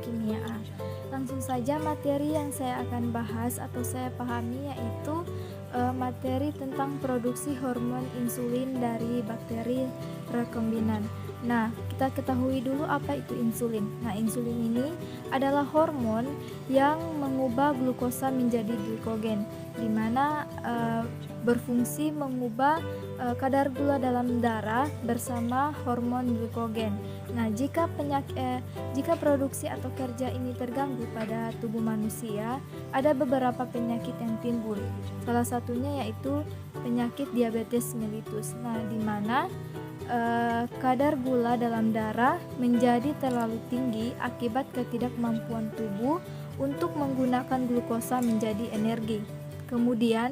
kimia A. Langsung saja materi yang saya akan bahas atau saya pahami yaitu materi tentang produksi hormon insulin dari bakteri rekombinan. Nah, kita ketahui dulu apa itu insulin. Nah, insulin ini adalah hormon yang mengubah glukosa menjadi glikogen, di mana berfungsi mengubah kadar gula dalam darah bersama hormon glikogen. Nah, jika produksi atau kerja ini terganggu pada tubuh manusia, ada beberapa penyakit yang timbul. Salah satunya yaitu penyakit diabetes mellitus. Nah, di mana kadar gula dalam darah menjadi terlalu tinggi akibat ketidakmampuan tubuh untuk menggunakan glukosa menjadi energi. Kemudian,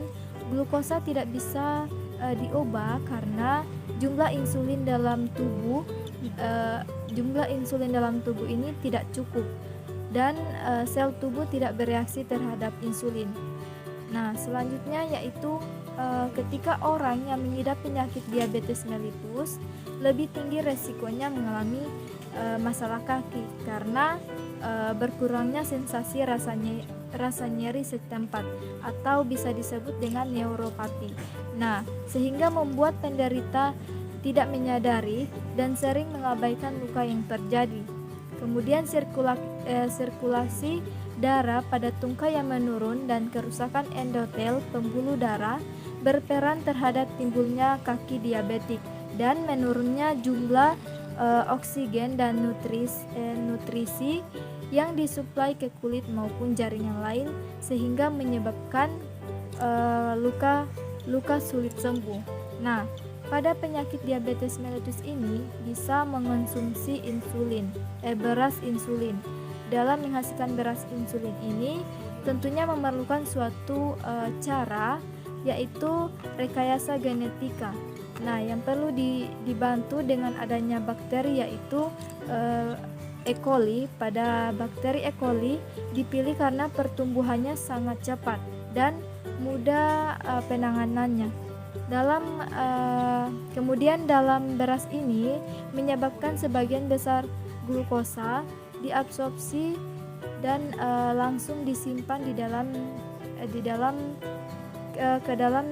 glukosa tidak bisa diubah karena jumlah insulin dalam tubuh ini tidak cukup dan sel tubuh tidak bereaksi terhadap insulin. Nah, selanjutnya yaitu ketika orang yang mengidap penyakit diabetes mellitus lebih tinggi resikonya mengalami masalah kaki karena berkurangnya sensasi rasa nyeri setempat atau bisa disebut dengan neuropati. Nah, sehingga membuat penderita tidak menyadari dan sering mengabaikan luka yang terjadi. Kemudian sirkulasi darah pada tungkai yang menurun dan kerusakan endotel pembuluh darah berperan terhadap timbulnya kaki diabetik dan menurunnya jumlah oksigen dan nutrisi yang disuplai ke kulit maupun jaringan lain sehingga menyebabkan luka sulit sembuh. Nah, pada penyakit diabetes mellitus ini bisa mengonsumsi beras insulin. Dalam menghasilkan beras insulin ini tentunya memerlukan suatu cara yaitu rekayasa genetika. Nah, yang perlu dibantu dengan adanya bakteri yaitu E. coli. Pada bakteri E. coli dipilih karena pertumbuhannya sangat cepat dan mudah penanganannya. Kemudian dalam beras ini menyebabkan sebagian besar glukosa diabsorpsi dan langsung disimpan ke dalam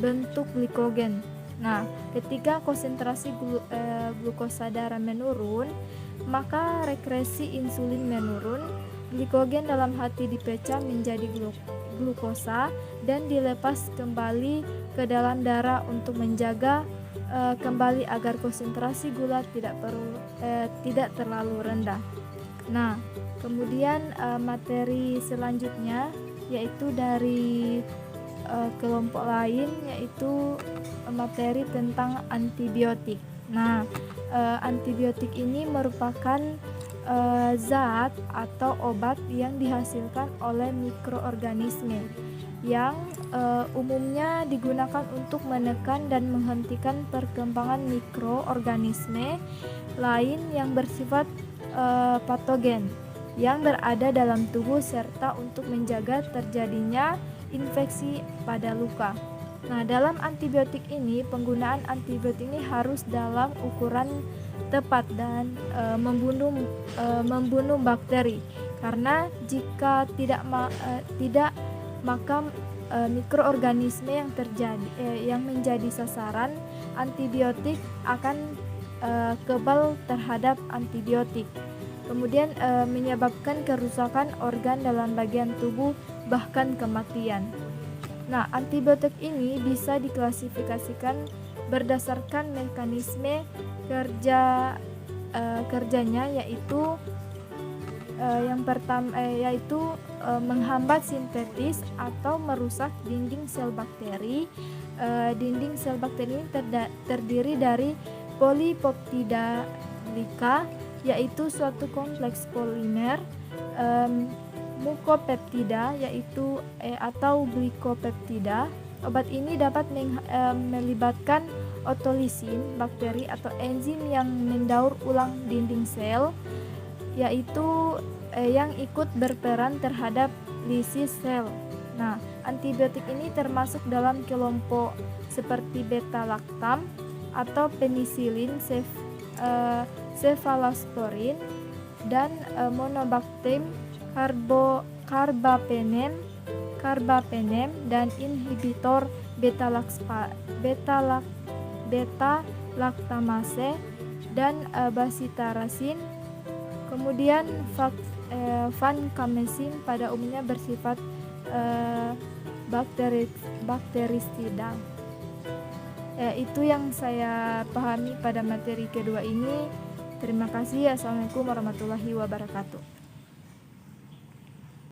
bentuk glikogen. Nah, ketika konsentrasi glukosa darah menurun, maka rekresi insulin menurun, glikogen dalam hati dipecah menjadi glukosa dan dilepas kembali ke dalam darah untuk menjaga kembali agar konsentrasi gula tidak terlalu rendah. Nah, kemudian materi selanjutnya yaitu dari kelompok lain yaitu materi tentang antibiotik. Nah, antibiotik ini merupakan zat atau obat yang dihasilkan oleh mikroorganisme yang umumnya digunakan untuk menekan dan menghentikan perkembangan mikroorganisme lain yang bersifat patogen yang berada dalam tubuh serta untuk menjaga terjadinya infeksi pada luka. Nah, dalam antibiotik ini, penggunaan antibiotik ini harus dalam ukuran tepat dan membunuh bakteri. Karena jika tidak maka mikroorganisme yang menjadi sasaran antibiotik akan kebal terhadap antibiotik. Kemudian menyebabkan kerusakan organ dalam bagian tubuh bahkan kematian. Nah, antibiotik ini bisa diklasifikasikan berdasarkan mekanisme kerjanya yaitu yang pertama yaitu menghambat sintetis atau merusak dinding sel bakteri. Dinding sel bakteri ini terdiri dari polipeptida glika yaitu suatu kompleks polimer, mukopeptida yaitu atau glikopeptida. Obat ini dapat melibatkan otolisin, bakteri atau enzim yang mendaur ulang dinding sel yaitu yang ikut berperan terhadap lisis sel. Nah, antibiotik ini termasuk dalam kelompok seperti beta-laktam atau penisilin, cefalosporin, dan monobactam, carbapenem dan inhibitor beta-lactamase dan basitarasin. Kemudian vancomycin pada umumnya bersifat bakterisida. Itu yang saya pahami pada materi kedua ini. Terima kasih. Assalamualaikum warahmatullahi wabarakatuh.